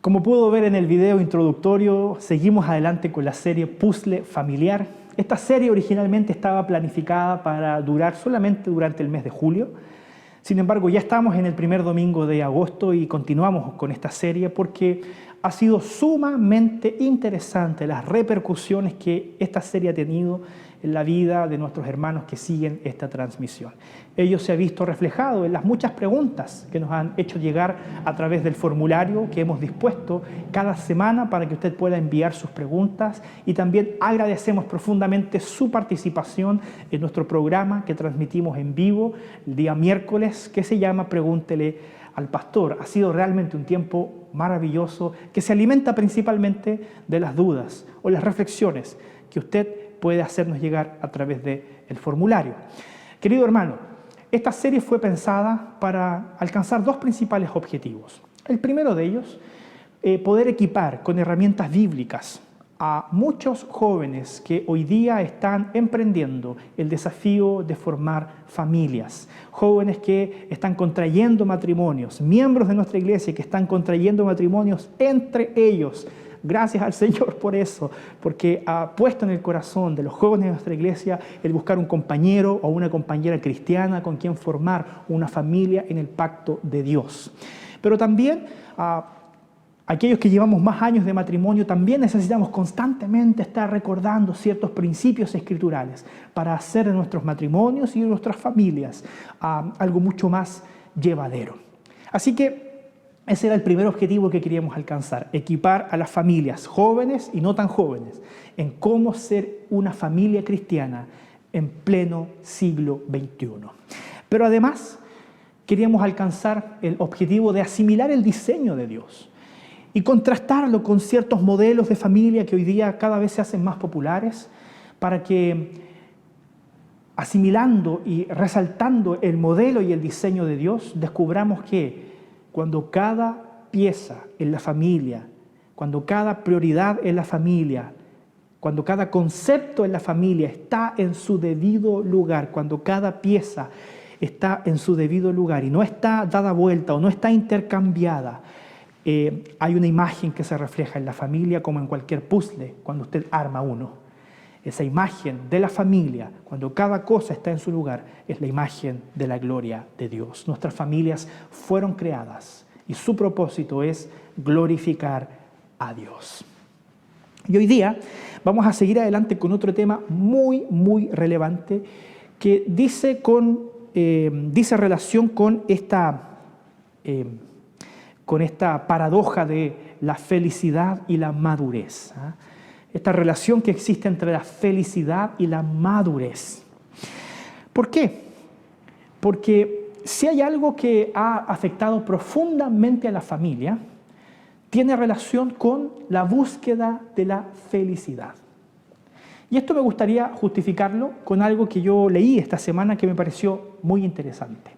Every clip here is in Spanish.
Como pudo ver en el video introductorio, seguimos adelante con la serie Puzzle Familiar. Esta serie originalmente estaba planificada para durar solamente durante el mes de julio. Sin embargo, ya estamos en el primer domingo de agosto y continuamos con esta serie porque ha sido sumamente interesante las repercusiones que esta serie ha tenido en la vida de nuestros hermanos que siguen esta transmisión. Ello se ha visto reflejado en las muchas preguntas que nos han hecho llegar a través del formulario que hemos dispuesto cada semana para que usted pueda enviar sus preguntas, y también agradecemos profundamente su participación en nuestro programa que transmitimos en vivo el día miércoles, que se llama Pregúntele al Pastor. Ha sido realmente un tiempo maravilloso que se alimenta principalmente de las dudas o las reflexiones que usted puede hacernos llegar a través del formulario. Querido hermano, esta serie fue pensada para alcanzar dos principales objetivos. El primero de ellos, poder equipar con herramientas bíblicas a muchos jóvenes que hoy día están emprendiendo el desafío de formar familias, jóvenes que están contrayendo matrimonios, miembros de nuestra iglesia que están contrayendo matrimonios entre ellos. Gracias al Señor por eso, porque ha puesto en el corazón de los jóvenes de nuestra iglesia el buscar un compañero o una compañera cristiana con quien formar una familia en el pacto de Dios. Pero también aquellos que llevamos más años de matrimonio también necesitamos constantemente estar recordando ciertos principios escriturales para hacer de nuestros matrimonios y de nuestras familias algo mucho más llevadero. Así que ese era el primer objetivo que queríamos alcanzar: equipar a las familias jóvenes y no tan jóvenes en cómo ser una familia cristiana en pleno siglo XXI. Pero además queríamos alcanzar el objetivo de asimilar el diseño de Dios y contrastarlo con ciertos modelos de familia que hoy día cada vez se hacen más populares, para que, asimilando y resaltando el modelo y el diseño de Dios, descubramos que cuando cada pieza en la familia, cuando cada prioridad en la familia, cuando cada concepto en la familia está en su debido lugar, cuando cada pieza está en su debido lugar y no está dada vuelta o no está intercambiada, hay una imagen que se refleja en la familia como en cualquier puzzle cuando usted arma uno. Esa imagen de la familia, cuando cada cosa está en su lugar, es la imagen de la gloria de Dios. Nuestras familias fueron creadas y su propósito es glorificar a Dios. Y hoy día vamos a seguir adelante con otro tema muy relevante que dice relación con esta paradoja de la felicidad y la madurez. Esta relación que existe entre la felicidad y la madurez. ¿Por qué? Porque si hay algo que ha afectado profundamente a la familia, tiene relación con la búsqueda de la felicidad. Y esto me gustaría justificarlo con algo que yo leí esta semana que me pareció muy interesante.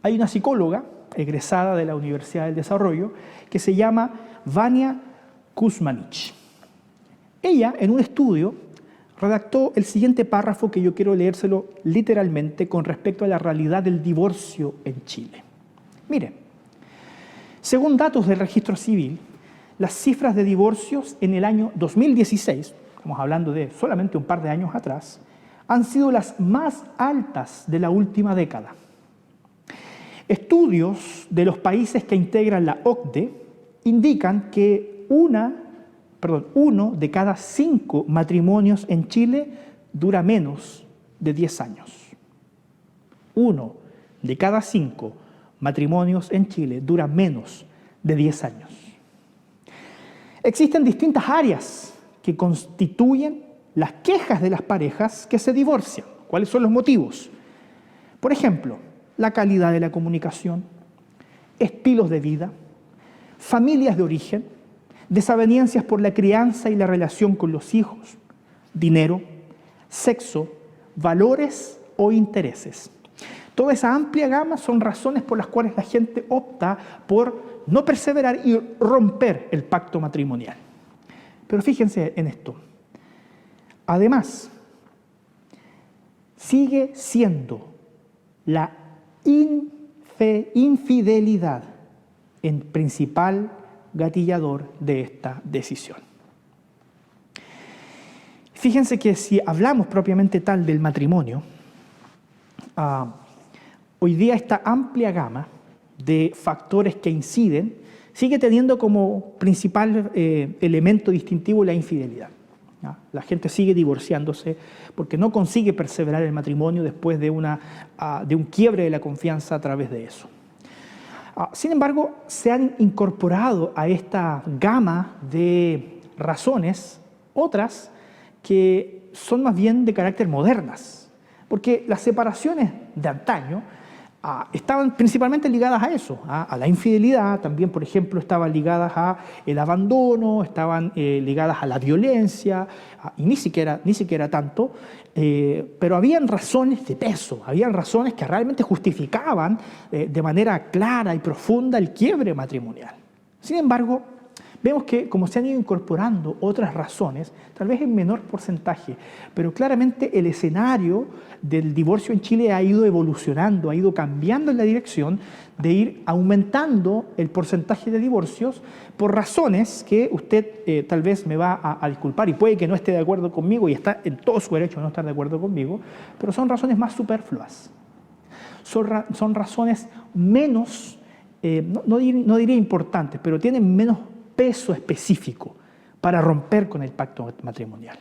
Hay una psicóloga egresada de la Universidad del Desarrollo que se llama Vania Kuzmanich. Ella, en un estudio, redactó el siguiente párrafo que yo quiero leérselo literalmente con respecto a la realidad del divorcio en Chile. Mire, según datos del registro civil, las cifras de divorcios en el año 2016, estamos hablando de solamente un par de años atrás, han sido las más altas de la última década. Estudios de los países que integran la OCDE indican que uno de cada 5 matrimonios en Chile dura menos de 10 años. 1 de cada 5 matrimonios en Chile dura menos de 10 años. Existen distintas áreas que constituyen las quejas de las parejas que se divorcian. ¿Cuáles son los motivos? Por ejemplo, la calidad de la comunicación, estilos de vida, familias de origen, desavenencias por la crianza y la relación con los hijos, dinero, sexo, valores o intereses. Toda esa amplia gama son razones por las cuales la gente opta por no perseverar y romper el pacto matrimonial. Pero fíjense en esto. Además, sigue siendo la infidelidad el principal gatillador de esta decisión. Fíjense que si hablamos propiamente tal del matrimonio, hoy día esta amplia gama de factores que inciden sigue teniendo como principal elemento distintivo la infidelidad. La gente sigue divorciándose porque no consigue perseverar el matrimonio después de un quiebre de la confianza a través de eso. Sin embargo, se han incorporado a esta gama de razones otras que son más bien de carácter modernas, porque las separaciones de antaño estaban principalmente ligadas a eso, a la infidelidad, también por ejemplo estaban ligadas al abandono, estaban ligadas a la violencia, y ni siquiera tanto, pero habían razones de peso, habían razones que realmente justificaban de manera clara y profunda el quiebre matrimonial. Sin embargo, vemos que como se han ido incorporando otras razones, tal vez en menor porcentaje, pero claramente el escenario del divorcio en Chile ha ido evolucionando, ha ido cambiando en la dirección de ir aumentando el porcentaje de divorcios por razones que usted tal vez me va a disculpar y puede que no esté de acuerdo conmigo y está en todo su derecho a no estar de acuerdo conmigo, pero son razones más superfluas. Son razones menos, no diría importantes, pero tienen menos peso específico para romper con el pacto matrimonial.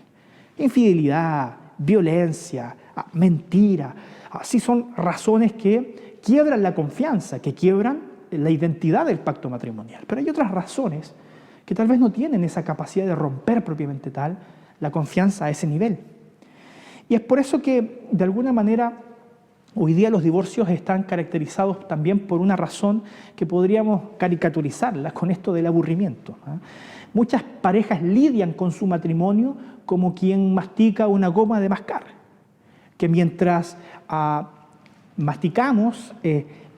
Infidelidad, violencia, mentira, así son razones que quiebran la confianza, que quiebran la identidad del pacto matrimonial. Pero hay otras razones que tal vez no tienen esa capacidad de romper propiamente tal la confianza a ese nivel. Y es por eso que, de alguna manera, hoy día los divorcios están caracterizados también por una razón que podríamos caricaturizarla con esto del aburrimiento. Muchas parejas lidian con su matrimonio como quien mastica una goma de mascar, que mientras masticamos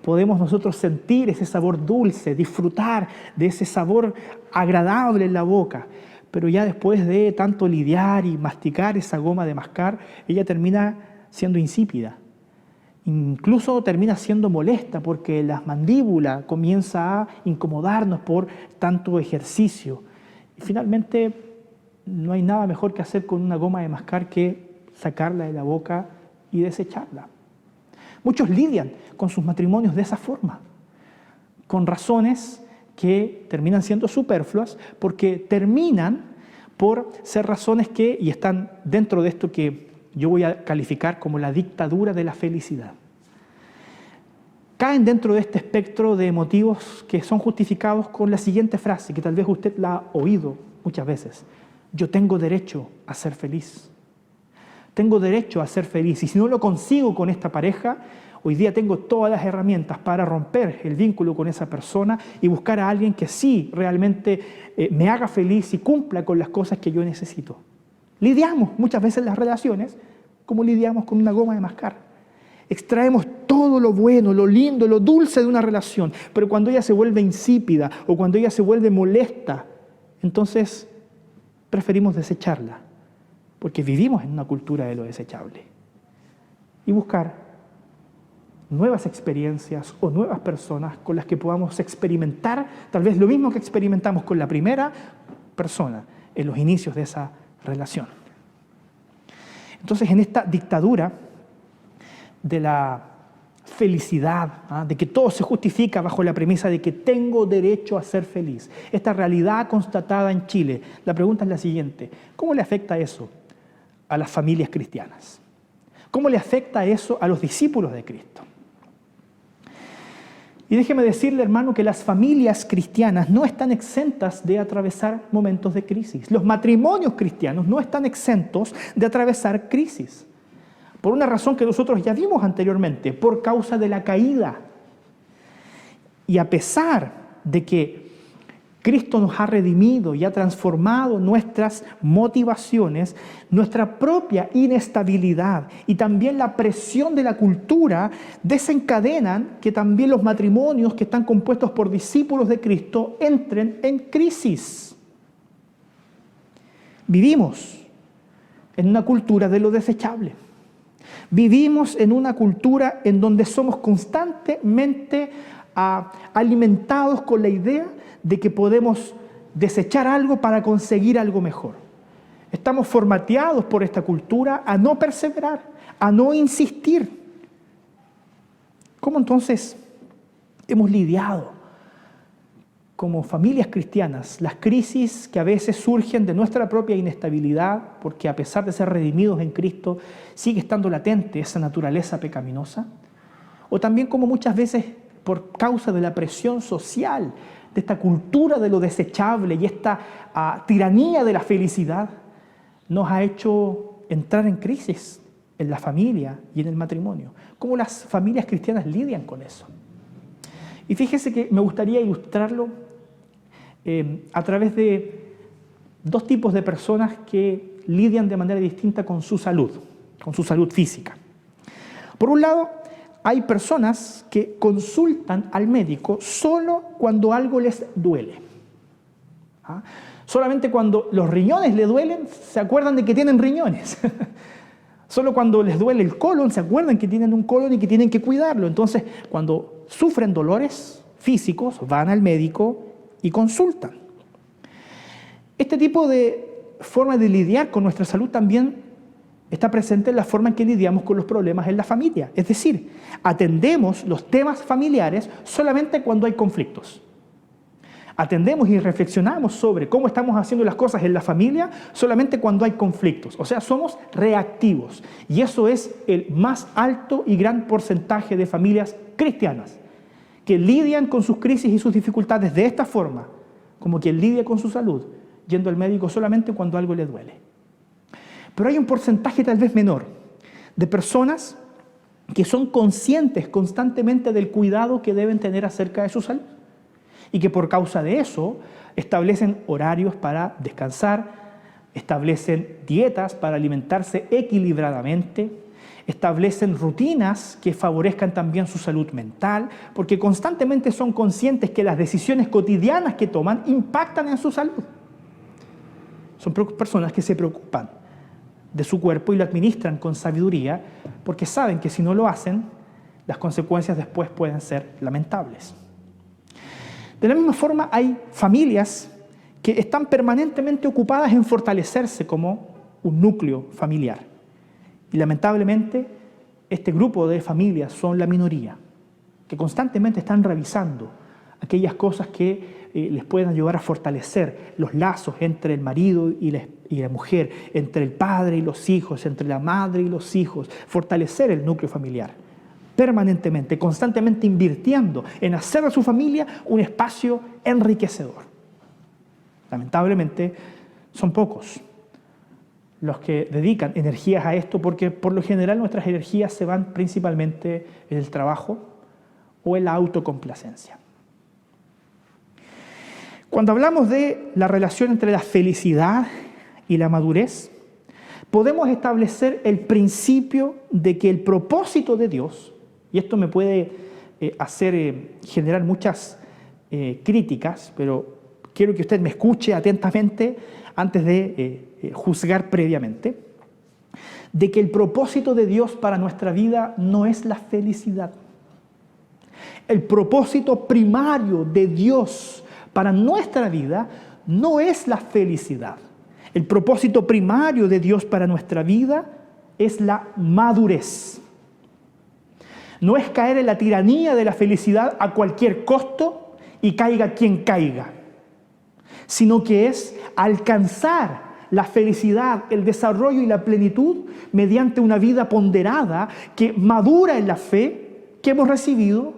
podemos nosotros sentir ese sabor dulce, disfrutar de ese sabor agradable en la boca, pero ya después de tanto lidiar y masticar esa goma de mascar, ella termina siendo insípida. Incluso termina siendo molesta porque la mandíbula comienza a incomodarnos por tanto ejercicio. Y finalmente no hay nada mejor que hacer con una goma de mascar que sacarla de la boca y desecharla. Muchos lidian con sus matrimonios de esa forma, con razones que terminan siendo superfluas porque terminan por ser razones que, y están dentro de esto que yo voy a calificar como la dictadura de la felicidad. Caen dentro de este espectro de motivos que son justificados con la siguiente frase, que tal vez usted la ha oído muchas veces. Yo tengo derecho a ser feliz. Tengo derecho a ser feliz. Y si no lo consigo con esta pareja, hoy día tengo todas las herramientas para romper el vínculo con esa persona y buscar a alguien que sí realmente me haga feliz y cumpla con las cosas que yo necesito. Lidiamos muchas veces las relaciones como lidiamos con una goma de mascar. Extraemos todo lo bueno, lo lindo, lo dulce de una relación, pero cuando ella se vuelve insípida o cuando ella se vuelve molesta, entonces preferimos desecharla, porque vivimos en una cultura de lo desechable. Y buscar nuevas experiencias o nuevas personas con las que podamos experimentar tal vez lo mismo que experimentamos con la primera persona en los inicios de esa relación. Entonces, en esta dictadura de la felicidad, de que todo se justifica bajo la premisa de que tengo derecho a ser feliz, esta realidad constatada en Chile, la pregunta es la siguiente: ¿cómo le afecta eso a las familias cristianas? ¿Cómo le afecta eso a los discípulos de Cristo? Y déjeme decirle, hermano, que las familias cristianas no están exentas de atravesar momentos de crisis. Los matrimonios cristianos no están exentos de atravesar crisis. Por una razón que nosotros ya vimos anteriormente, por causa de la caída. Y a pesar de que Cristo nos ha redimido y ha transformado nuestras motivaciones, nuestra propia inestabilidad y también la presión de la cultura desencadenan que también los matrimonios que están compuestos por discípulos de Cristo entren en crisis. Vivimos en una cultura de lo desechable. Vivimos en una cultura en donde somos constantemente alimentados con la idea de que podemos desechar algo para conseguir algo mejor. Estamos formateados por esta cultura a no perseverar, a no insistir. ¿Cómo entonces hemos lidiado como familias cristianas las crisis que a veces surgen de nuestra propia inestabilidad, porque a pesar de ser redimidos en Cristo, sigue estando latente esa naturaleza pecaminosa? O también como muchas veces por causa de la presión social, de esta cultura de lo desechable y esta tiranía de la felicidad, nos ha hecho entrar en crisis en la familia y en el matrimonio. ¿Cómo las familias cristianas lidian con eso? Y fíjese que me gustaría ilustrarlo a través de dos tipos de personas que lidian de manera distinta con su salud física. Por un lado, hay personas que consultan al médico solo cuando algo les duele. Solamente cuando los riñones le duelen, se acuerdan de que tienen riñones. Solo cuando les duele el colon, se acuerdan que tienen un colon y que tienen que cuidarlo. Entonces, cuando sufren dolores físicos, van al médico y consultan. Este tipo de forma de lidiar con nuestra salud también está presente en la forma en que lidiamos con los problemas en la familia. Es decir, atendemos los temas familiares solamente cuando hay conflictos. Atendemos y reflexionamos sobre cómo estamos haciendo las cosas en la familia solamente cuando hay conflictos. O sea, somos reactivos. Y eso es el más alto y gran porcentaje de familias cristianas, que lidian con sus crisis y sus dificultades de esta forma, como quien lidia con su salud, yendo al médico solamente cuando algo le duele. Pero hay un porcentaje tal vez menor de personas que son conscientes constantemente del cuidado que deben tener acerca de su salud y que por causa de eso establecen horarios para descansar, establecen dietas para alimentarse equilibradamente, establecen rutinas que favorezcan también su salud mental, porque constantemente son conscientes que las decisiones cotidianas que toman impactan en su salud. Son personas que se preocupan de su cuerpo y lo administran con sabiduría, porque saben que si no lo hacen, las consecuencias después pueden ser lamentables. De la misma forma, hay familias que están permanentemente ocupadas en fortalecerse como un núcleo familiar. Y lamentablemente, este grupo de familias son la minoría, que constantemente están revisando aquellas cosas que les pueden ayudar a fortalecer los lazos entre el marido y la mujer, entre el padre y los hijos, entre la madre y los hijos, fortalecer el núcleo familiar, permanentemente, constantemente invirtiendo en hacer de su familia un espacio enriquecedor. Lamentablemente, son pocos los que dedican energías a esto, porque por lo general nuestras energías se van principalmente en el trabajo o en la autocomplacencia. Cuando hablamos de la relación entre la felicidad y la madurez, podemos establecer el principio de que el propósito de Dios, y esto me puede generar muchas críticas, pero quiero que usted me escuche atentamente antes de juzgar previamente, de que el propósito de Dios para nuestra vida no es la felicidad. El propósito primario de Dios para nuestra vida no es la felicidad. El propósito primario de Dios para nuestra vida es la madurez. No es caer en la tiranía de la felicidad a cualquier costo y caiga quien caiga, sino que es alcanzar la felicidad, el desarrollo y la plenitud mediante una vida ponderada que madura en la fe que hemos recibido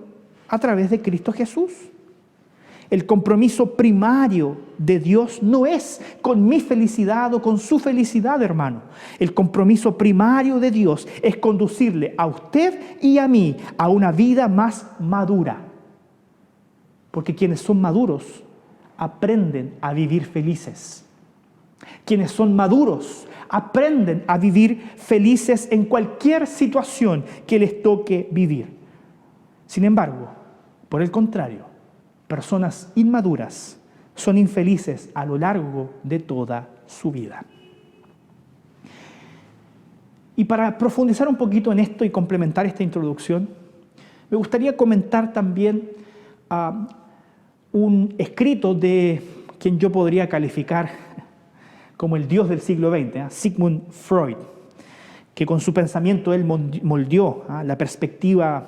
a través de Cristo Jesús. El compromiso primario de Dios no es con mi felicidad o con su felicidad, hermano. El compromiso primario de Dios es conducirle a usted y a mí a una vida más madura. Porque quienes son maduros aprenden a vivir felices. Quienes son maduros aprenden a vivir felices en cualquier situación que les toque vivir. Sin embargo, por el contrario, personas inmaduras son infelices a lo largo de toda su vida. Y para profundizar un poquito en esto y complementar esta introducción, me gustaría comentar también un escrito de quien yo podría calificar como el dios del siglo XX, Sigmund Freud, que con su pensamiento él moldeó la perspectiva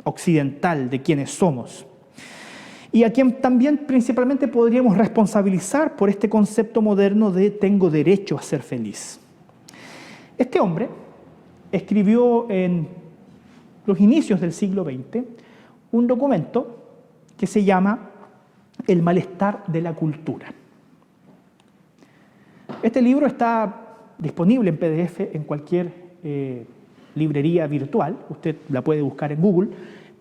occidental de quienes somos. Y a quien también principalmente podríamos responsabilizar por este concepto moderno de tengo derecho a ser feliz. Este hombre escribió en los inicios del siglo XX un documento que se llama El malestar de la cultura. Este libro está disponible en PDF en cualquier librería virtual. Usted la puede buscar en Google.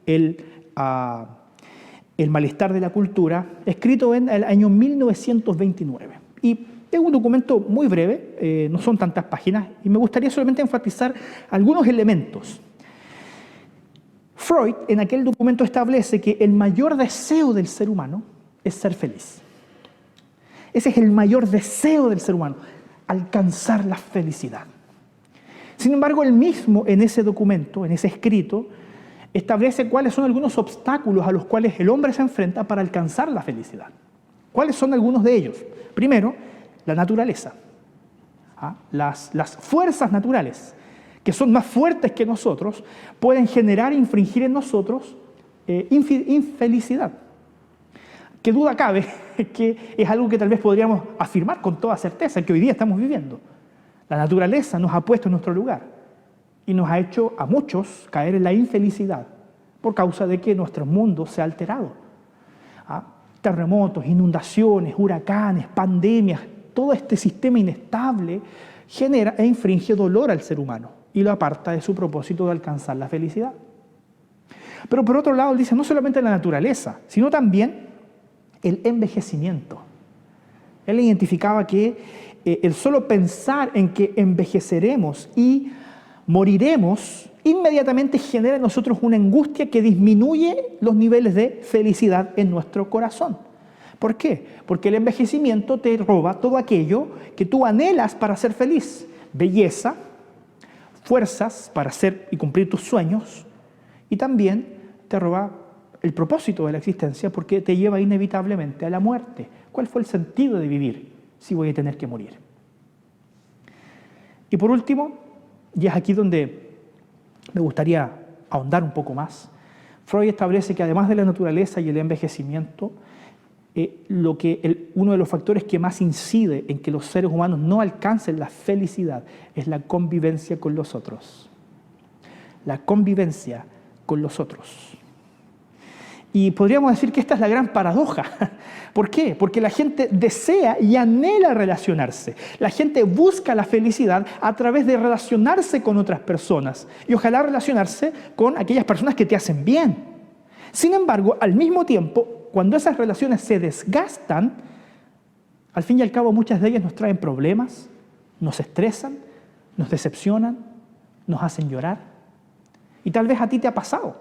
El malestar de la cultura, escrito en el año 1929. Y es un documento muy breve, no son tantas páginas, y me gustaría solamente enfatizar algunos elementos. Freud en aquel documento establece que el mayor deseo del ser humano es ser feliz. Ese es el mayor deseo del ser humano, alcanzar la felicidad. Sin embargo, él mismo en ese documento, en ese escrito, establece cuáles son algunos obstáculos a los cuales el hombre se enfrenta para alcanzar la felicidad. ¿Cuáles son algunos de ellos? Primero, la naturaleza. Las fuerzas naturales, que son más fuertes que nosotros, pueden generar e infringir en nosotros infelicidad. ¿Qué duda cabe que es algo que tal vez podríamos afirmar con toda certeza que hoy día estamos viviendo? La naturaleza nos ha puesto en nuestro lugar y nos ha hecho a muchos caer en la infelicidad por causa de que nuestro mundo se ha alterado. Terremotos, inundaciones, huracanes, pandemias, todo este sistema inestable genera e infringe dolor al ser humano y lo aparta de su propósito de alcanzar la felicidad. Pero por otro lado, él dice no solamente la naturaleza, sino también el envejecimiento. Él identificaba que el solo pensar en que envejeceremos y moriremos, inmediatamente genera en nosotros una angustia que disminuye los niveles de felicidad en nuestro corazón. ¿Por qué? Porque el envejecimiento te roba todo aquello que tú anhelas para ser feliz. Belleza, fuerzas para hacer y cumplir tus sueños, y también te roba el propósito de la existencia porque te lleva inevitablemente a la muerte. ¿Cuál fue el sentido de vivir si voy a tener que morir? Y por último, y es aquí donde me gustaría ahondar un poco más, Freud establece que además de la naturaleza y el envejecimiento, uno de los factores que más incide en que los seres humanos no alcancen la felicidad es la convivencia con los otros. La convivencia con los otros. Y podríamos decir que esta es la gran paradoja. ¿Por qué? Porque la gente desea y anhela relacionarse. La gente busca la felicidad a través de relacionarse con otras personas y ojalá relacionarse con aquellas personas que te hacen bien. Sin embargo, al mismo tiempo, cuando esas relaciones se desgastan, al fin y al cabo muchas de ellas nos traen problemas, nos estresan, nos decepcionan, nos hacen llorar. Y tal vez a ti te ha pasado,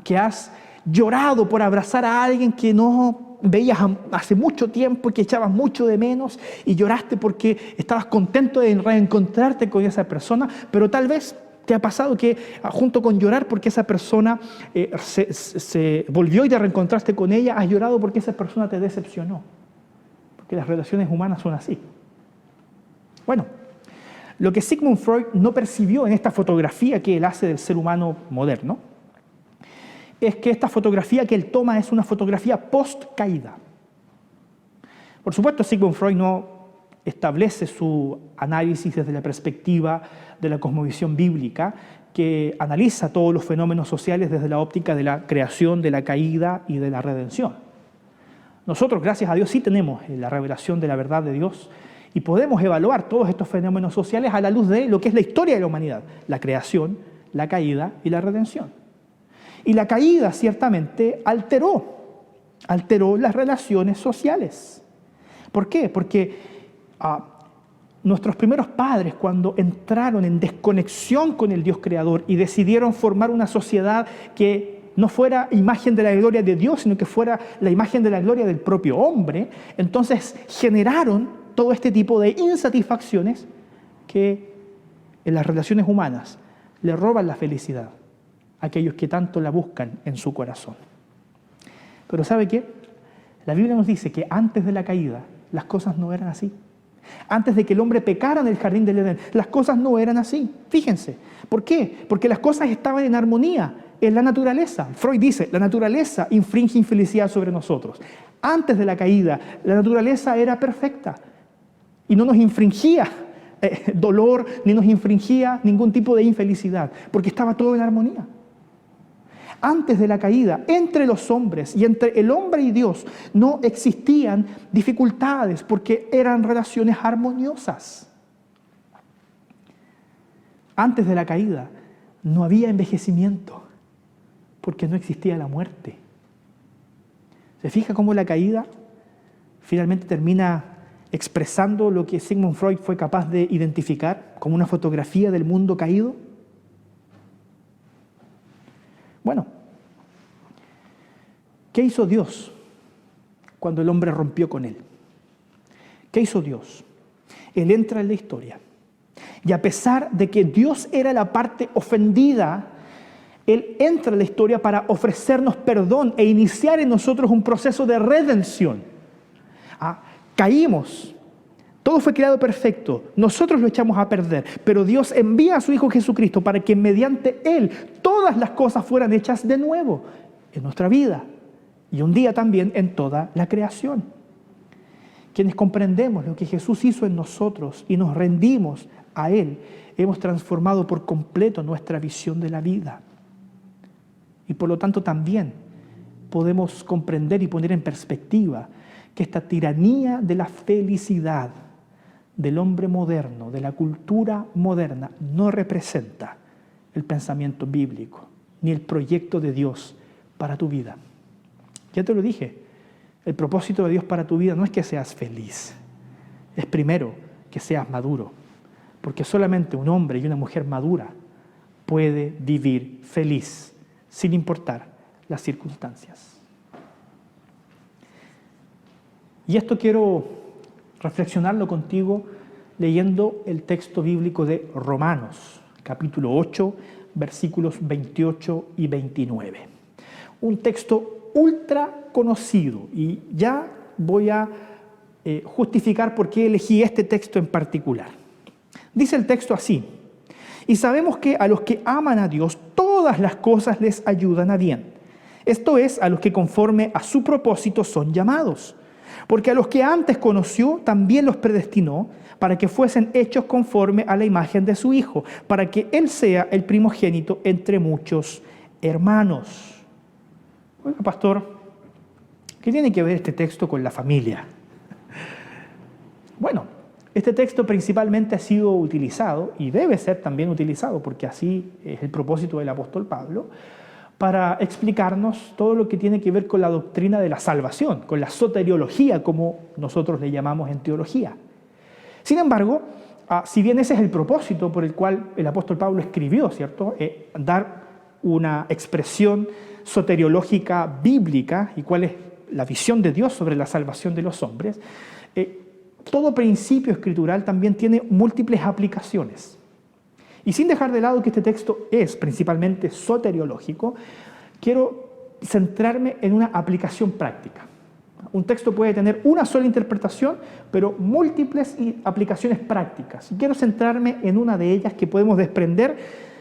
que has llorado por abrazar a alguien que no veías hace mucho tiempo y que echabas mucho de menos y lloraste porque estabas contento de reencontrarte con esa persona, pero tal vez te ha pasado que junto con llorar porque esa persona se volvió y te reencontraste con ella, has llorado porque esa persona te decepcionó, porque las relaciones humanas son así. Bueno, lo que Sigmund Freud no percibió en esta fotografía que él hace del ser humano moderno es que esta fotografía que él toma es una fotografía post-caída. Por supuesto, Sigmund Freud no establece su análisis desde la perspectiva de la cosmovisión bíblica, que analiza todos los fenómenos sociales desde la óptica de la creación, de la caída y de la redención. Nosotros, gracias a Dios, sí tenemos la revelación de la verdad de Dios y podemos evaluar todos estos fenómenos sociales a la luz de lo que es la historia de la humanidad, la creación, la caída y la redención. Y la caída ciertamente alteró las relaciones sociales. ¿Por qué? Porque nuestros primeros padres, cuando entraron en desconexión con el Dios creador y decidieron formar una sociedad que no fuera imagen de la gloria de Dios, sino que fuera la imagen de la gloria del propio hombre, entonces generaron todo este tipo de insatisfacciones que en las relaciones humanas le roban la felicidad a aquellos que tanto la buscan en su corazón. Pero ¿sabe qué? La Biblia nos dice que antes de la caída las cosas no eran así. Antes de que el hombre pecara en el jardín del Edén, las cosas no eran así. Fíjense. ¿Por qué? Porque las cosas estaban en armonía en la naturaleza. Freud dice, la naturaleza infringe infelicidad sobre nosotros. Antes de la caída, la naturaleza era perfecta y no nos infringía dolor, ni nos infringía ningún tipo de infelicidad, porque estaba todo en armonía. Antes de la caída, entre los hombres y entre el hombre y Dios no existían dificultades porque eran relaciones armoniosas. Antes de la caída no había envejecimiento porque no existía la muerte. ¿Se fija cómo la caída finalmente termina expresando lo que Sigmund Freud fue capaz de identificar como una fotografía del mundo caído? Bueno, ¿qué hizo Dios cuando el hombre rompió con él? ¿Qué hizo Dios? Él entra en la historia. Y a pesar de que Dios era la parte ofendida, Él entra en la historia para ofrecernos perdón e iniciar en nosotros un proceso de redención. Caímos. Todo fue creado perfecto. Nosotros lo echamos a perder. Pero Dios envía a su Hijo Jesucristo para que mediante Él todas las cosas fueran hechas de nuevo en nuestra vida. Y un día también en toda la creación. Quienes comprendemos lo que Jesús hizo en nosotros y nos rendimos a Él, hemos transformado por completo nuestra visión de la vida. Y por lo tanto también podemos comprender y poner en perspectiva que esta tiranía de la felicidad del hombre moderno, de la cultura moderna, no representa el pensamiento bíblico, ni el proyecto de Dios para tu vida. Ya te lo dije, el propósito de Dios para tu vida no es que seas feliz, es primero que seas maduro, porque solamente un hombre y una mujer madura puede vivir feliz, sin importar las circunstancias. Y esto quiero reflexionarlo contigo leyendo el texto bíblico de Romanos, capítulo 8, versículos 28 y 29. Un texto ultra conocido y ya voy a justificar por qué elegí este texto en particular. Dice el texto así: y sabemos que a los que aman a Dios todas las cosas les ayudan a bien. Esto es, a los que conforme a su propósito son llamados. Porque a los que antes conoció, también los predestinó para que fuesen hechos conforme a la imagen de su Hijo, para que Él sea el primogénito entre muchos hermanos. Oiga, pastor, ¿qué tiene que ver este texto con la familia? Bueno, este texto principalmente ha sido utilizado, y debe ser también utilizado, porque así es el propósito del apóstol Pablo, para explicarnos todo lo que tiene que ver con la doctrina de la salvación, con la soteriología, como nosotros le llamamos en teología. Sin embargo, si bien ese es el propósito por el cual el apóstol Pablo escribió, ¿cierto? Dar una expresión soteriológica bíblica y cuál es la visión de Dios sobre la salvación de los hombres, todo principio escritural también tiene múltiples aplicaciones. Y sin dejar de lado que este texto es principalmente soteriológico, quiero centrarme en una aplicación práctica. Un texto puede tener una sola interpretación, pero múltiples aplicaciones prácticas. Y quiero centrarme en una de ellas que podemos desprender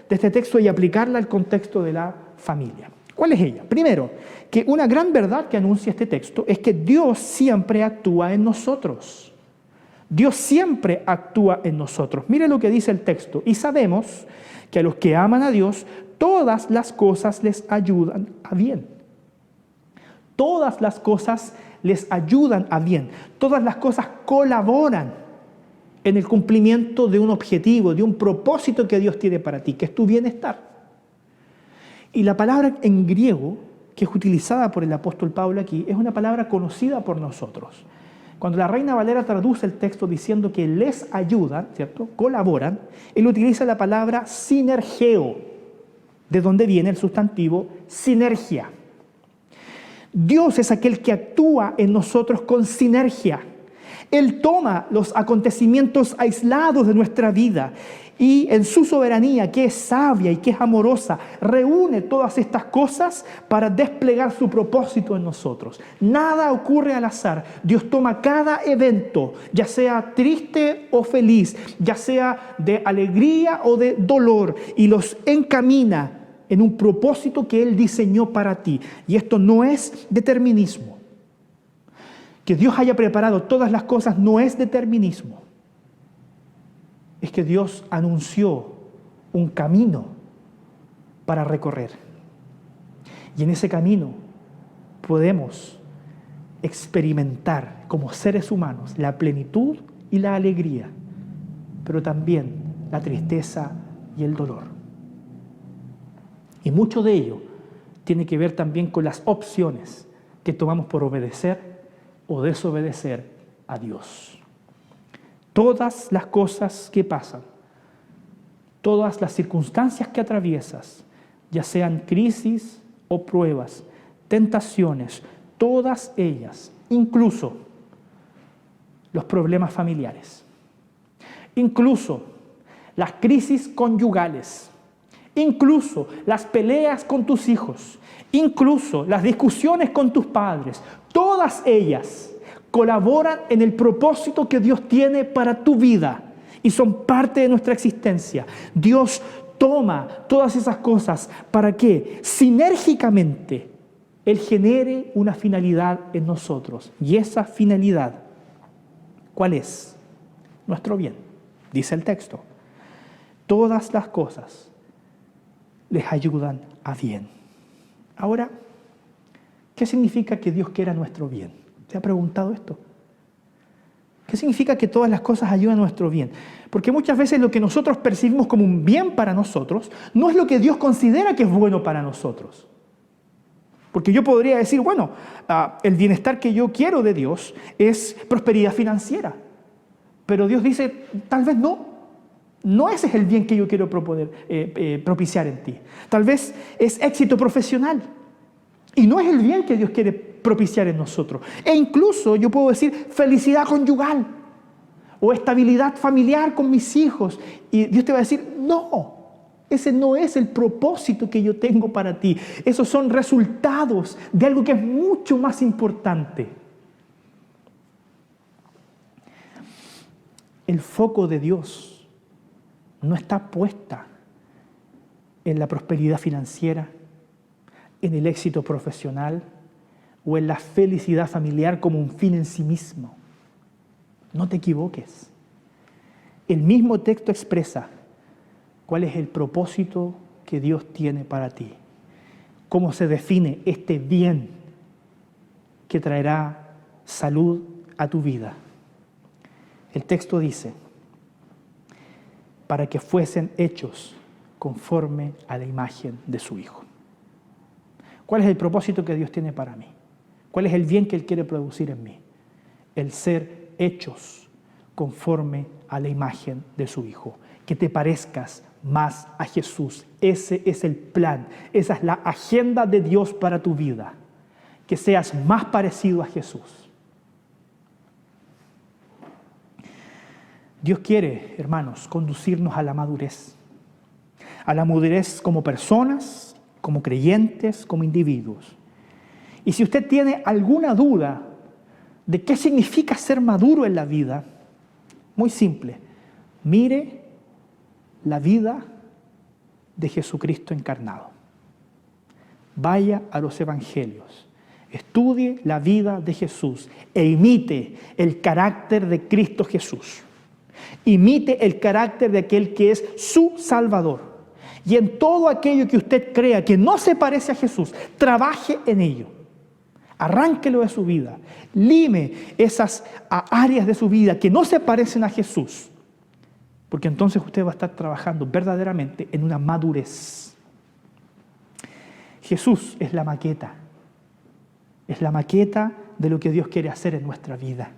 de este texto y aplicarla al contexto de la familia. ¿Cuál es ella? Primero, que una gran verdad que anuncia este texto es que Dios siempre actúa en nosotros. Dios siempre actúa en nosotros. Mire lo que dice el texto. Y sabemos que a los que aman a Dios, todas las cosas les ayudan a bien. Todas las cosas les ayudan a bien. Todas las cosas colaboran en el cumplimiento de un objetivo, de un propósito que Dios tiene para ti, que es tu bienestar. Y la palabra en griego que es utilizada por el apóstol Pablo aquí es una palabra conocida por nosotros. Cuando la Reina Valera traduce el texto diciendo que les ayudan, ¿cierto?, colaboran, él utiliza la palabra sinergeo, de donde viene el sustantivo sinergia. Dios es aquel que actúa en nosotros con sinergia. Él toma los acontecimientos aislados de nuestra vida y en su soberanía, que es sabia y que es amorosa, reúne todas estas cosas para desplegar su propósito en nosotros. Nada ocurre al azar. Dios toma cada evento, ya sea triste o feliz, ya sea de alegría o de dolor, y los encamina en un propósito que Él diseñó para ti. Y esto no es determinismo. Que Dios haya preparado todas las cosas no es determinismo. Es que Dios anunció un camino para recorrer. Y en ese camino podemos experimentar como seres humanos la plenitud y la alegría, pero también la tristeza y el dolor. Y mucho de ello tiene que ver también con las opciones que tomamos por obedecer o desobedecer a Dios. Todas las cosas que pasan, todas las circunstancias que atraviesas, ya sean crisis o pruebas, tentaciones, todas ellas, incluso los problemas familiares, incluso las crisis conyugales, incluso las peleas con tus hijos, incluso las discusiones con tus padres, todas ellas colaboran en el propósito que Dios tiene para tu vida y son parte de nuestra existencia. Dios toma todas esas cosas para que sinérgicamente Él genere una finalidad en nosotros. Y esa finalidad, ¿cuál es? Nuestro bien, dice el texto. Todas las cosas les ayudan a bien. Ahora, ¿qué significa que Dios quiera nuestro bien? ¿Se ha preguntado esto? ¿Qué significa que todas las cosas ayudan a nuestro bien? Porque muchas veces lo que nosotros percibimos como un bien para nosotros no es lo que Dios considera que es bueno para nosotros. Porque yo podría decir, bueno, el bienestar que yo quiero de Dios es prosperidad financiera. Pero Dios dice, tal vez no. No ese es el bien que yo quiero propiciar en ti. Tal vez es éxito profesional. Y no es el bien que Dios quiere propiciar en nosotros. E incluso yo puedo decir felicidad conyugal o estabilidad familiar con mis hijos. Y Dios te va a decir, no, ese no es el propósito que yo tengo para ti. Esos son resultados de algo que es mucho más importante. El foco de Dios no está puesta en la prosperidad financiera, en el éxito profesional o en la felicidad familiar como un fin en sí mismo. No te equivoques. El mismo texto expresa cuál es el propósito que Dios tiene para ti. Cómo se define este bien que traerá salud a tu vida. El texto dice, para que fuesen hechos conforme a la imagen de su Hijo. ¿Cuál es el propósito que Dios tiene para mí? ¿Cuál es el bien que Él quiere producir en mí? El ser hechos conforme a la imagen de su Hijo. Que te parezcas más a Jesús. Ese es el plan. Esa es la agenda de Dios para tu vida. Que seas más parecido a Jesús. Dios quiere, hermanos, conducirnos a la madurez. A la madurez como personas, como creyentes, como individuos. Y si usted tiene alguna duda de qué significa ser maduro en la vida, muy simple, mire la vida de Jesucristo encarnado. Vaya a los evangelios, estudie la vida de Jesús e imite el carácter de Cristo Jesús. Imite el carácter de aquel que es su Salvador. Y en todo aquello que usted crea que no se parece a Jesús, trabaje en ello. Arránquelo de su vida. Lime esas áreas de su vida que no se parecen a Jesús. Porque entonces usted va a estar trabajando verdaderamente en una madurez. Jesús es la maqueta. Es la maqueta de lo que Dios quiere hacer en nuestra vida.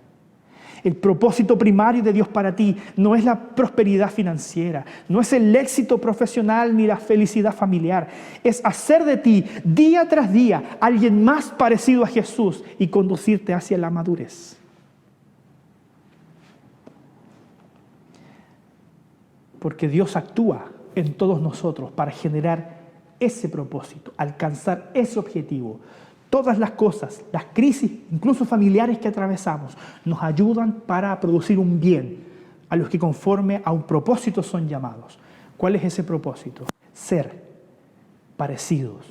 El propósito primario de Dios para ti no es la prosperidad financiera, no es el éxito profesional ni la felicidad familiar. Es hacer de ti, día tras día, alguien más parecido a Jesús y conducirte hacia la madurez. porque Dios actúa en todos nosotros para generar ese propósito, alcanzar ese objetivo. Todas las cosas, las crisis, incluso familiares que atravesamos, nos ayudan para producir un bien a los que conforme a un propósito son llamados. ¿Cuál es ese propósito? Ser parecidos,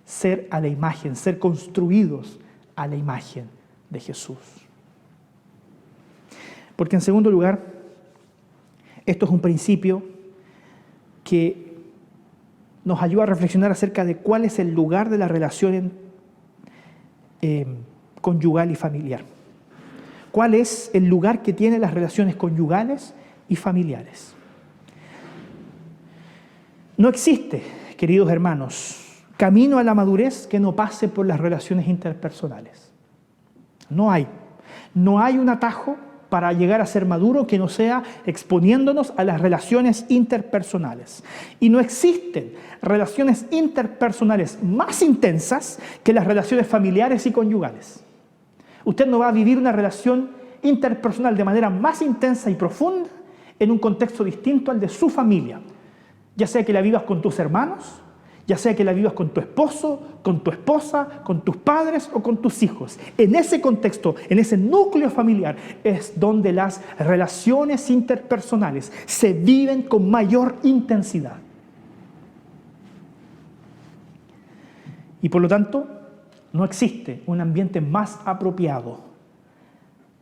ser a la imagen, ser construidos a la imagen de Jesús. Porque en segundo lugar, esto es un principio que nos ayuda a reflexionar acerca de cuál es el lugar de la relación conyugal y familiar. ¿Cuál es el lugar que tienen las relaciones conyugales y familiares? No existe, queridos hermanos, camino a la madurez que no pase por las relaciones interpersonales. No hay. No hay un atajo para llegar a ser maduro que no sea exponiéndonos a las relaciones interpersonales. Y no existen relaciones interpersonales más intensas que las relaciones familiares y conyugales. Usted no va a vivir una relación interpersonal de manera más intensa y profunda en un contexto distinto al de su familia. Ya sea que la vivas con tus hermanos, ya sea que la vivas con tu esposo, con tu esposa, con tus padres o con tus hijos. En ese contexto, en ese núcleo familiar, es donde las relaciones interpersonales se viven con mayor intensidad. Y por lo tanto, no existe un ambiente más apropiado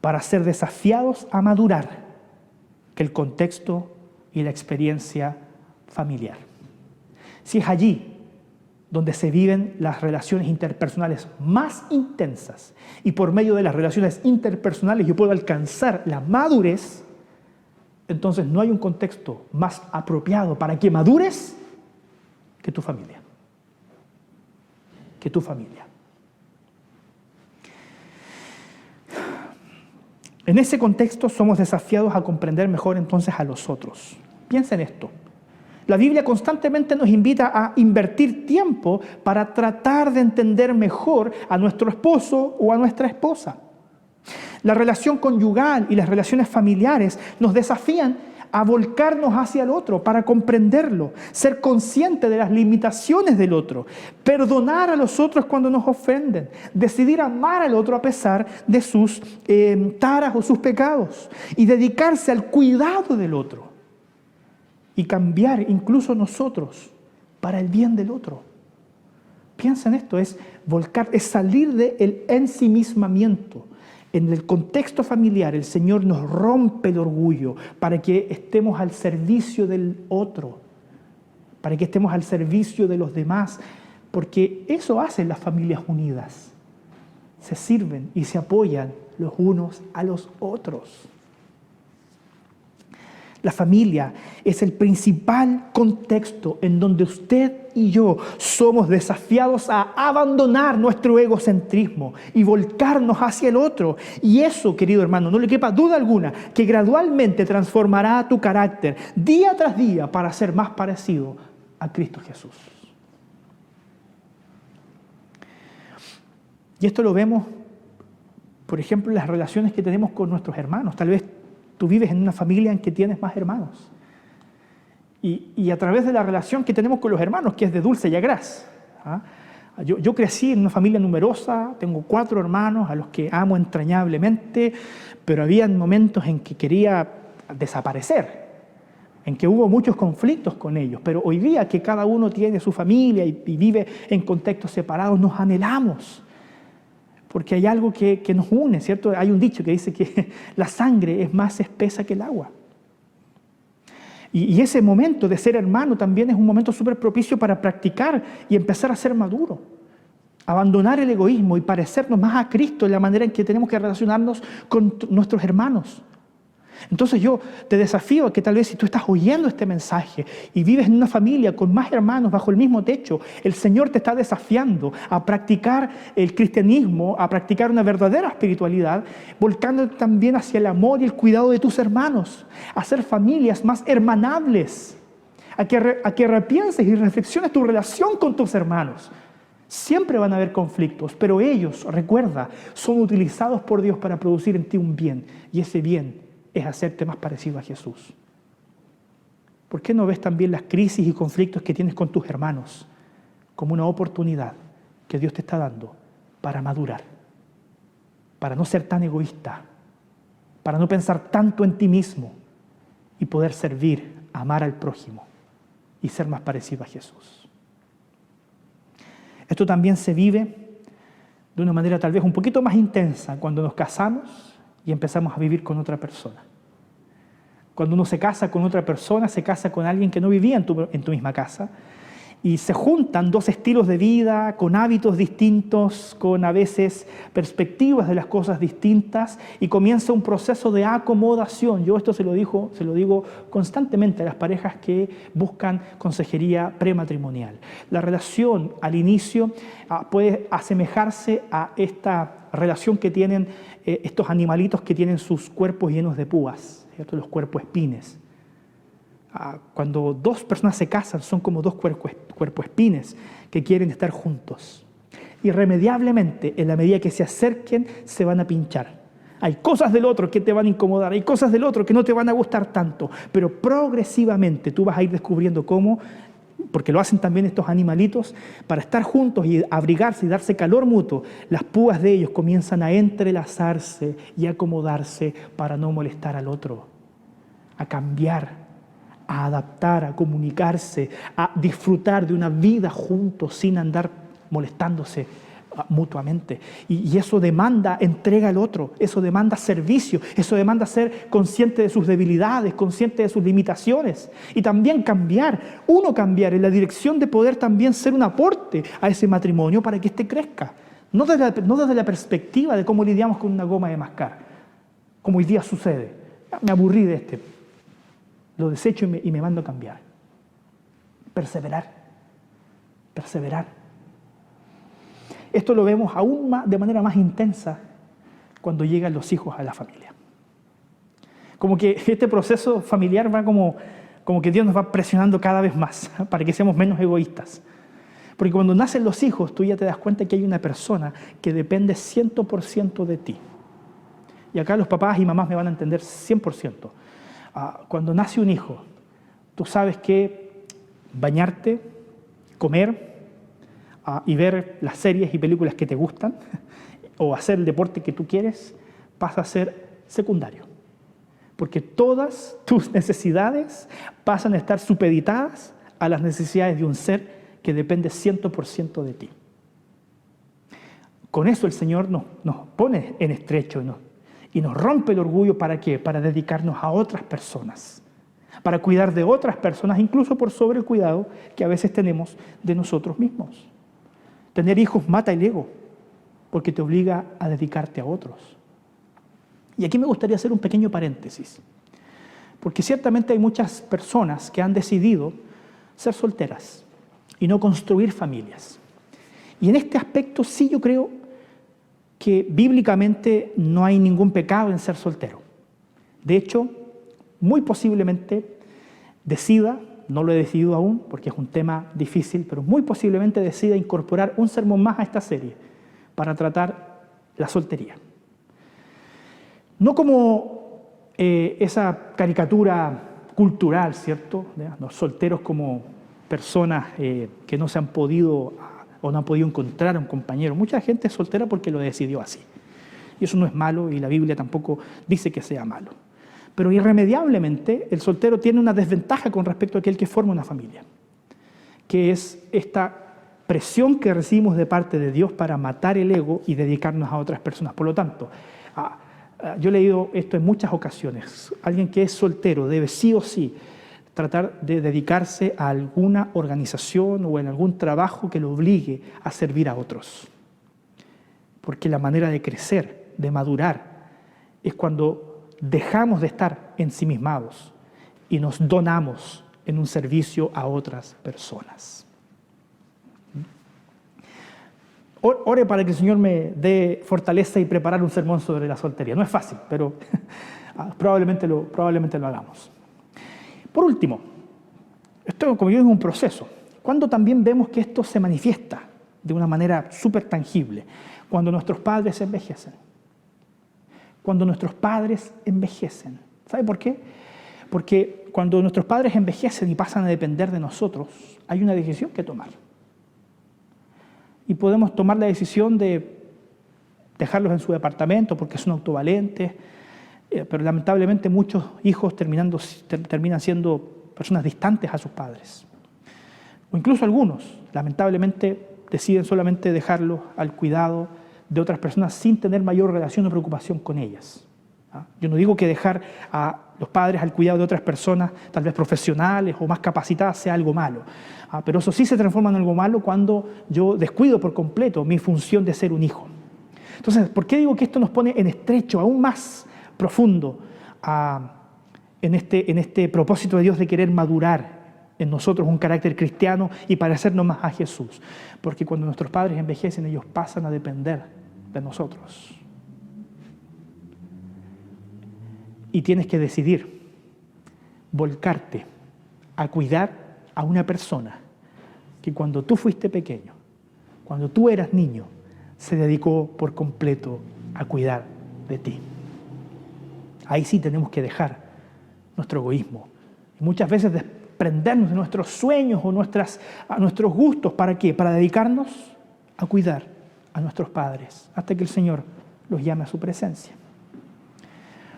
para ser desafiados a madurar que el contexto y la experiencia familiar. Si es allí donde se viven las relaciones interpersonales más intensas y por medio de las relaciones interpersonales yo puedo alcanzar la madurez, entonces no hay un contexto más apropiado para que madures que tu familia. Que tu familia. En ese contexto somos desafiados a comprender mejor entonces a los otros. Piensa en esto. La Biblia constantemente nos invita a invertir tiempo para tratar de entender mejor a nuestro esposo o a nuestra esposa. La relación conyugal y las relaciones familiares nos desafían a volcarnos hacia el otro para comprenderlo, ser consciente de las limitaciones del otro, perdonar a los otros cuando nos ofenden, decidir amar al otro a pesar de sus taras o sus pecados y dedicarse al cuidado del otro. Y cambiar incluso nosotros para el bien del otro. Piensa en esto, es volcar, es salir del ensimismamiento. En el contexto familiar, el Señor nos rompe el orgullo para que estemos al servicio del otro, para que estemos al servicio de los demás, porque eso hacen las familias unidas. Se sirven y se apoyan los unos a los otros. La familia es el principal contexto en donde usted y yo somos desafiados a abandonar nuestro egocentrismo y volcarnos hacia el otro. Y eso, querido hermano, no le quepa duda alguna, que gradualmente transformará tu carácter día tras día para ser más parecido a Cristo Jesús. Y esto lo vemos, por ejemplo, en las relaciones que tenemos con nuestros hermanos. Tal vez tú vives en una familia en que tienes más hermanos. Y a través de la relación que tenemos con los hermanos, que es de dulce y agraz. Yo crecí en una familia numerosa, tengo 4 hermanos a los que amo entrañablemente, pero había momentos en que quería desaparecer, en que hubo muchos conflictos con ellos. Pero hoy día que cada uno tiene su familia y vive en contextos separados, nos anhelamos. Porque hay algo que nos une, ¿cierto? Hay un dicho que dice que la sangre es más espesa que el agua. Y ese momento de ser hermano también es un momento súper propicio para practicar y empezar a ser maduro. Abandonar el egoísmo y parecernos más a Cristo en la manera en que tenemos que relacionarnos con nuestros hermanos. Entonces yo te desafío a que tal vez si tú estás oyendo este mensaje y vives en una familia con más hermanos bajo el mismo techo, el Señor te está desafiando a practicar el cristianismo, a practicar una verdadera espiritualidad, volcándote también hacia el amor y el cuidado de tus hermanos, a hacer familias más hermanables, a que repienses y reflexiones tu relación con tus hermanos. Siempre van a haber conflictos, pero ellos, recuerda, son utilizados por Dios para producir en ti un bien, y ese bien es hacerte más parecido a Jesús. ¿Por qué no ves también las crisis y conflictos que tienes con tus hermanos como una oportunidad que Dios te está dando para madurar, para no ser tan egoísta, para no pensar tanto en ti mismo y poder servir, amar al prójimo y ser más parecido a Jesús? Esto también se vive de una manera tal vez un poquito más intensa cuando nos casamos y empezamos a vivir con otra persona. Cuando uno se casa con otra persona, se casa con alguien que no vivía en tu misma casa, y se juntan dos estilos de vida, con hábitos distintos, con a veces perspectivas de las cosas distintas, y comienza un proceso de acomodación. Yo esto se lo digo constantemente a las parejas que buscan consejería prematrimonial. La relación al inicio puede asemejarse a esta relación que tienen estos animalitos que tienen sus cuerpos llenos de púas, ¿cierto? Los cuerpoespines. Cuando dos personas se casan, son como dos cuerpoespines que quieren estar juntos. Irremediablemente, en la medida que se acerquen, se van a pinchar. Hay cosas del otro que te van a incomodar, hay cosas del otro que no te van a gustar tanto, pero progresivamente tú vas a ir descubriendo cómo, porque lo hacen también estos animalitos, para estar juntos y abrigarse y darse calor mutuo, las púas de ellos comienzan a entrelazarse y acomodarse para no molestar al otro, a cambiar, a adaptar, a comunicarse, a disfrutar de una vida juntos sin andar molestándose mutuamente. Y eso demanda entrega al otro, eso demanda servicio, eso demanda ser consciente de sus debilidades, consciente de sus limitaciones y también cambiar en la dirección de poder también ser un aporte a ese matrimonio para que éste crezca. No desde la perspectiva de cómo lidiamos con una goma de mascar, como hoy día sucede. Me aburrí de este. Lo desecho y me mando a cambiar. Perseverar. Esto lo vemos aún más, de manera más intensa cuando llegan los hijos a la familia. Como que este proceso familiar va como que Dios nos va presionando cada vez más para que seamos menos egoístas. Porque cuando nacen los hijos, tú ya te das cuenta que hay una persona que depende 100% de ti. Y acá los papás y mamás me van a entender 100%. Cuando nace un hijo, tú sabes que bañarte, comer y ver las series y películas que te gustan o hacer el deporte que tú quieres pasa a ser secundario. Porque todas tus necesidades pasan a estar supeditadas a las necesidades de un ser que depende 100% de ti. Con eso el Señor nos pone en estrecho y nos rompe el orgullo. ¿Para qué? Para dedicarnos a otras personas, para cuidar de otras personas, incluso por sobre el cuidado que a veces tenemos de nosotros mismos. Tener hijos mata el ego, porque te obliga a dedicarte a otros. Y aquí me gustaría hacer un pequeño paréntesis, porque ciertamente hay muchas personas que han decidido ser solteras y no construir familias. Y en este aspecto sí yo creo que bíblicamente no hay ningún pecado en ser soltero. De hecho, muy posiblemente decida, no lo he decidido aún porque es un tema difícil, pero muy posiblemente decida incorporar un sermón más a esta serie para tratar la soltería. No como esa caricatura cultural, ¿cierto? Los solteros como personas que no se han podido o no han podido encontrar a un compañero. Mucha gente es soltera porque lo decidió así. Y eso no es malo y la Biblia tampoco dice que sea malo. Pero irremediablemente el soltero tiene una desventaja con respecto a aquel que forma una familia, que es esta presión que recibimos de parte de Dios para matar el ego y dedicarnos a otras personas. Por lo tanto, yo he leído esto en muchas ocasiones. Alguien que es soltero debe sí o sí tratar de dedicarse a alguna organización o en algún trabajo que lo obligue a servir a otros. Porque la manera de crecer, de madurar, es cuando dejamos de estar ensimismados y nos donamos en un servicio a otras personas. Ore para que el Señor me dé fortaleza y preparar un sermón sobre la soltería. No es fácil, pero probablemente lo hagamos. Por último, esto como yo es un proceso, cuando también vemos que esto se manifiesta de una manera súper tangible, cuando nuestros padres envejecen. Cuando nuestros padres envejecen. ¿Sabe por qué? Porque cuando nuestros padres envejecen y pasan a depender de nosotros, hay una decisión que tomar. Y podemos tomar la decisión de dejarlos en su departamento porque son autovalentes, pero lamentablemente muchos hijos terminan siendo personas distantes a sus padres. O incluso algunos, lamentablemente, deciden solamente dejarlos al cuidado de otras personas sin tener mayor relación o preocupación con ellas. Yo no digo que dejar a los padres al cuidado de otras personas, tal vez profesionales o más capacitadas, sea algo malo. Pero eso sí se transforma en algo malo cuando yo descuido por completo mi función de ser un hijo. Entonces, ¿por qué digo que esto nos pone en estrecho, aún más profundo, en este propósito de Dios de querer madurar en nosotros un carácter cristiano y parecernos más a Jesús? Porque cuando nuestros padres envejecen, ellos pasan a depender de nosotros. Y tienes que decidir volcarte a cuidar a una persona que cuando tú fuiste pequeño, cuando tú eras niño, se dedicó por completo a cuidar de ti. Ahí sí tenemos que dejar nuestro egoísmo. Y muchas veces desprendernos de nuestros sueños o nuestros gustos. ¿Para qué? Para dedicarnos a cuidar a nuestros padres hasta que el Señor los llame a su presencia.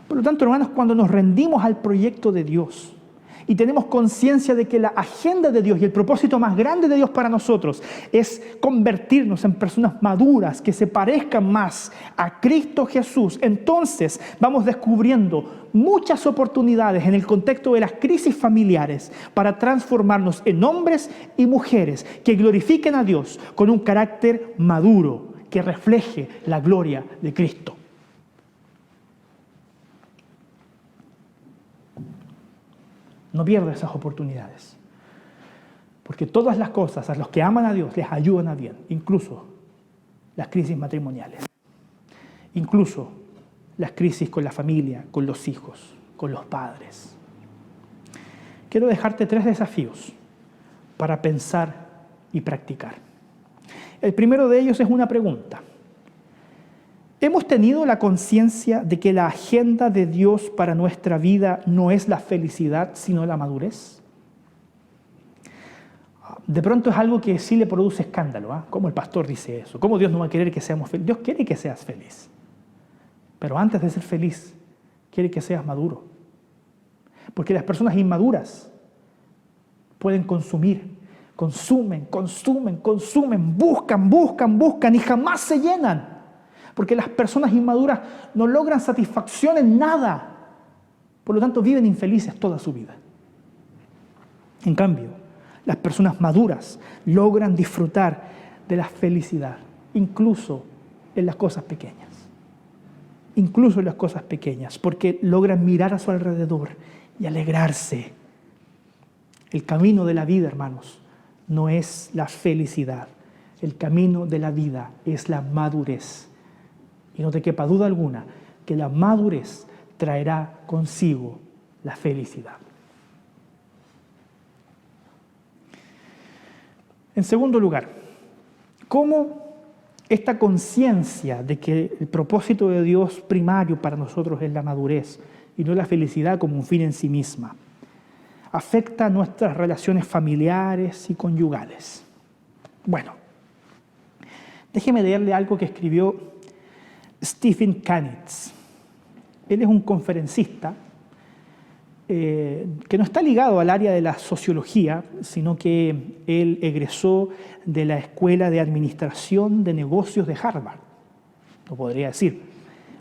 Por lo tanto, hermanos, cuando nos rendimos al proyecto de Dios y tenemos conciencia de que la agenda de Dios y el propósito más grande de Dios para nosotros es convertirnos en personas maduras que se parezcan más a Cristo Jesús, entonces vamos descubriendo muchas oportunidades en el contexto de las crisis familiares para transformarnos en hombres y mujeres que glorifiquen a Dios con un carácter maduro que refleje la gloria de Cristo. No pierdas esas oportunidades, porque todas las cosas a los que aman a Dios les ayudan a bien, incluso las crisis matrimoniales, incluso las crisis con la familia, con los hijos, con los padres. Quiero dejarte 3 desafíos para pensar y practicar. El primero de ellos es una pregunta. ¿Hemos tenido la conciencia de que la agenda de Dios para nuestra vida no es la felicidad, sino la madurez? De pronto es algo que sí le produce escándalo, ¿eh? ¿Cómo el pastor dice eso? ¿Cómo Dios no va a querer que seamos felices? Dios quiere que seas feliz. Pero antes de ser feliz, quiere que seas maduro. Porque las personas inmaduras pueden consumen, buscan y jamás se llenan. Porque las personas inmaduras no logran satisfacción en nada. Por lo tanto, viven infelices toda su vida. En cambio, las personas maduras logran disfrutar de la felicidad, incluso en las cosas pequeñas. Incluso en las cosas pequeñas, porque logran mirar a su alrededor y alegrarse. El camino de la vida, hermanos, no es la felicidad. El camino de la vida es la madurez. Y no te quepa duda alguna que la madurez traerá consigo la felicidad. En segundo lugar, ¿cómo esta conciencia de que el propósito de Dios primario para nosotros es la madurez y no la felicidad como un fin en sí misma afecta nuestras relaciones familiares y conyugales? Bueno, déjeme leerle algo que escribió Stephen Kanitz. Él es un conferencista que no está ligado al área de la sociología, sino que él egresó de la Escuela de Administración de Negocios de Harvard. No podría decir,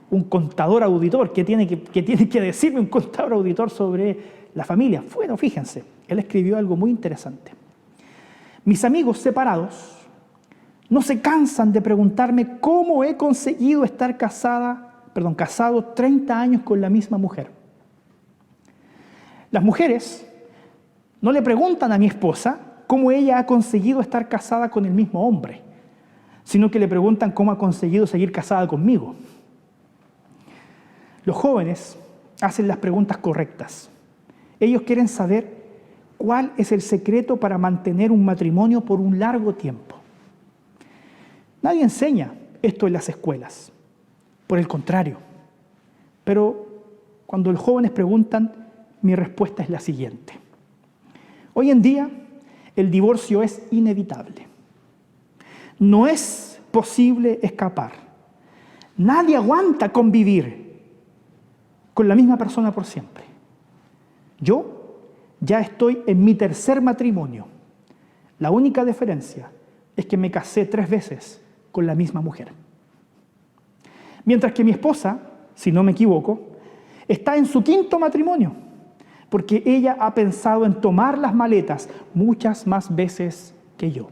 un contador auditor, ¿qué tiene que decirme un contador auditor sobre la familia? Bueno, fíjense, él escribió algo muy interesante. Mis amigos separados no se cansan de preguntarme cómo he conseguido estar casado 30 años con la misma mujer. Las mujeres no le preguntan a mi esposa cómo ella ha conseguido estar casada con el mismo hombre, sino que le preguntan cómo ha conseguido seguir casada conmigo. Los jóvenes hacen las preguntas correctas. Ellos quieren saber cuál es el secreto para mantener un matrimonio por un largo tiempo. Nadie enseña esto en las escuelas, por el contrario. Pero cuando los jóvenes preguntan, mi respuesta es la siguiente. Hoy en día, el divorcio es inevitable. No es posible escapar. Nadie aguanta convivir con la misma persona por siempre. Yo ya estoy en mi tercer matrimonio. La única diferencia es que me casé 3 veces con la misma mujer. Mientras que mi esposa, si no me equivoco, está en su 5º matrimonio, porque ella ha pensado en tomar las maletas muchas más veces que yo.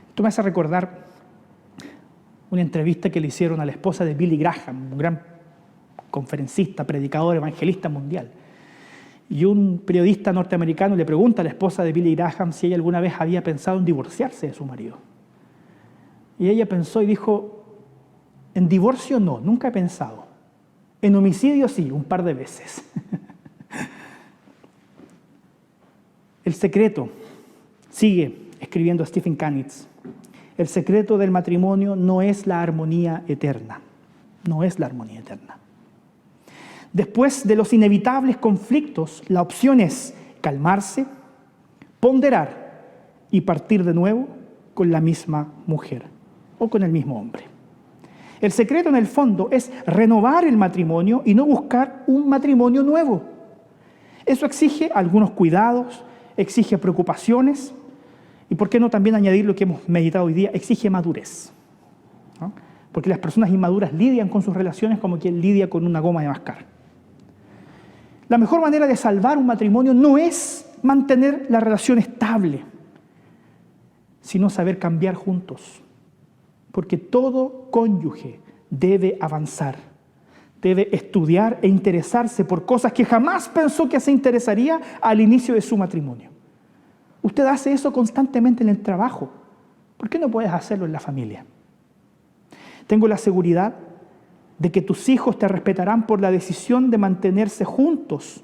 Esto me hace recordar una entrevista que le hicieron a la esposa de Billy Graham, un gran conferencista, predicador, evangelista mundial. Y un periodista norteamericano le pregunta a la esposa de Billy Graham si ella alguna vez había pensado en divorciarse de su marido. Y ella pensó y dijo, en divorcio no, nunca he pensado. En homicidio sí, un par de veces. El secreto, sigue escribiendo Stephen Canitz, el secreto del matrimonio no es la armonía eterna. No es la armonía eterna. Después de los inevitables conflictos, la opción es calmarse, ponderar y partir de nuevo con la misma mujer o con el mismo hombre. El secreto en el fondo es renovar el matrimonio y no buscar un matrimonio nuevo. Eso exige algunos cuidados, exige preocupaciones y, ¿por qué no también añadir lo que hemos meditado hoy día? Exige madurez, ¿no? Porque las personas inmaduras lidian con sus relaciones como quien lidia con una goma de mascar. La mejor manera de salvar un matrimonio no es mantener la relación estable, sino saber cambiar juntos. Porque todo cónyuge debe avanzar, debe estudiar e interesarse por cosas que jamás pensó que se interesaría al inicio de su matrimonio. Usted hace eso constantemente en el trabajo. ¿Por qué no puedes hacerlo en la familia? Tengo la seguridad de que tus hijos te respetarán por la decisión de mantenerse juntos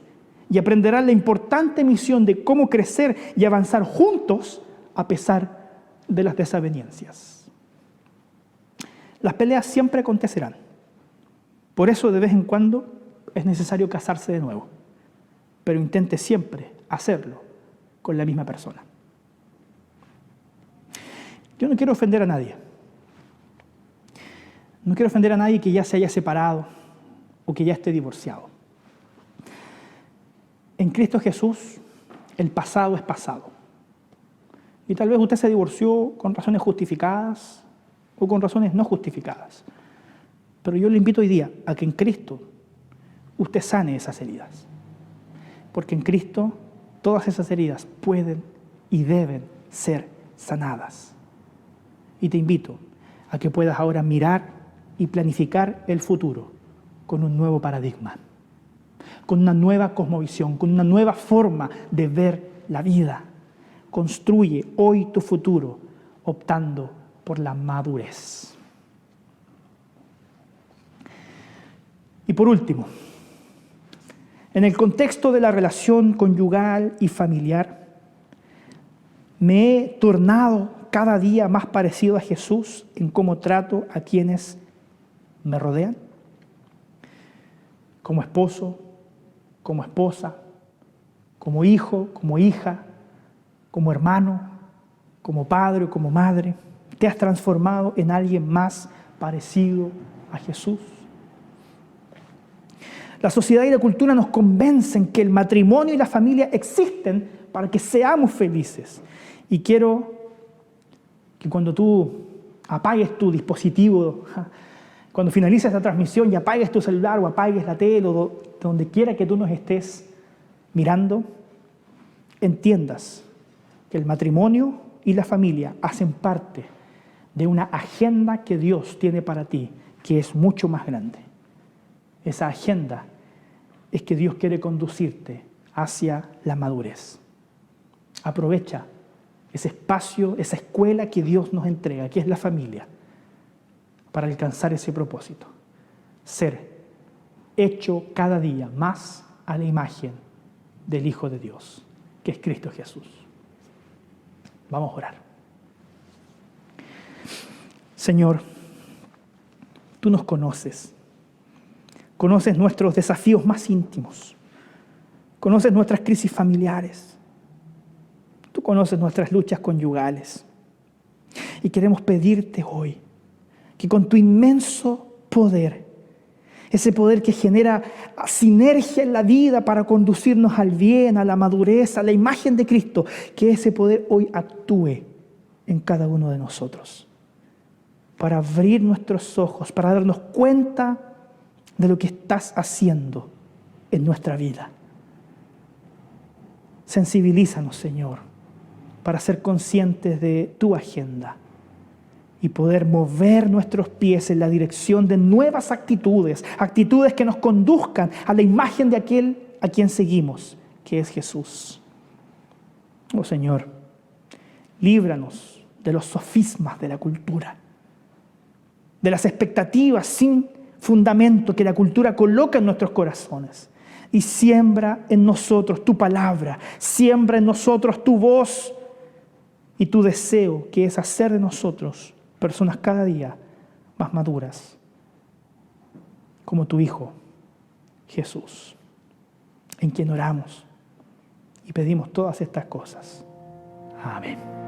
y aprenderán la importante misión de cómo crecer y avanzar juntos a pesar de las desavenencias. Las peleas siempre acontecerán. Por eso de vez en cuando es necesario casarse de nuevo. Pero intente siempre hacerlo con la misma persona. Yo no quiero ofender a nadie. No quiero ofender a nadie que ya se haya separado o que ya esté divorciado. En Cristo Jesús, el pasado es pasado. Y tal vez usted se divorció con razones justificadas o con razones no justificadas. Pero yo le invito hoy día a que en Cristo usted sane esas heridas. Porque en Cristo todas esas heridas pueden y deben ser sanadas. Y te invito a que puedas ahora mirar y planificar el futuro con un nuevo paradigma, con una nueva cosmovisión, con una nueva forma de ver la vida. Construye hoy tu futuro optando por la madurez. Y por último, en el contexto de la relación conyugal y familiar, me he tornado cada día más parecido a Jesús en cómo trato a quienes me rodean, como esposo, como esposa, como hijo, como hija, como hermano, como padre o como madre. Te has transformado en alguien más parecido a Jesús. La sociedad y la cultura nos convencen que el matrimonio y la familia existen para que seamos felices. Y quiero que cuando tú apagues tu dispositivo, cuando finalices esta transmisión y apagues tu celular o apagues la tele o donde quiera que tú nos estés mirando, entiendas que el matrimonio y la familia hacen parte de una agenda que Dios tiene para ti, que es mucho más grande. Esa agenda es que Dios quiere conducirte hacia la madurez. Aprovecha ese espacio, esa escuela que Dios nos entrega, que es la familia, para alcanzar ese propósito. Ser hecho cada día más a la imagen del Hijo de Dios, que es Cristo Jesús. Vamos a orar. Señor, tú nos conoces. Conoces nuestros desafíos más íntimos. Conoces nuestras crisis familiares. Tú conoces nuestras luchas conyugales. Y queremos pedirte hoy que con tu inmenso poder, ese poder que genera sinergia en la vida para conducirnos al bien, a la madurez, a la imagen de Cristo, que ese poder hoy actúe en cada uno de nosotros, para abrir nuestros ojos, para darnos cuenta de lo que estás haciendo en nuestra vida. Sensibilízanos, Señor, para ser conscientes de tu agenda y poder mover nuestros pies en la dirección de nuevas actitudes, actitudes que nos conduzcan a la imagen de aquel a quien seguimos, que es Jesús. Oh Señor, líbranos de los sofismas de la cultura, de las expectativas sin fundamento que la cultura coloca en nuestros corazones. Y siembra en nosotros tu palabra, siembra en nosotros tu voz y tu deseo, que es hacer de nosotros personas cada día más maduras, como tu Hijo, Jesús, en quien oramos y pedimos todas estas cosas. Amén.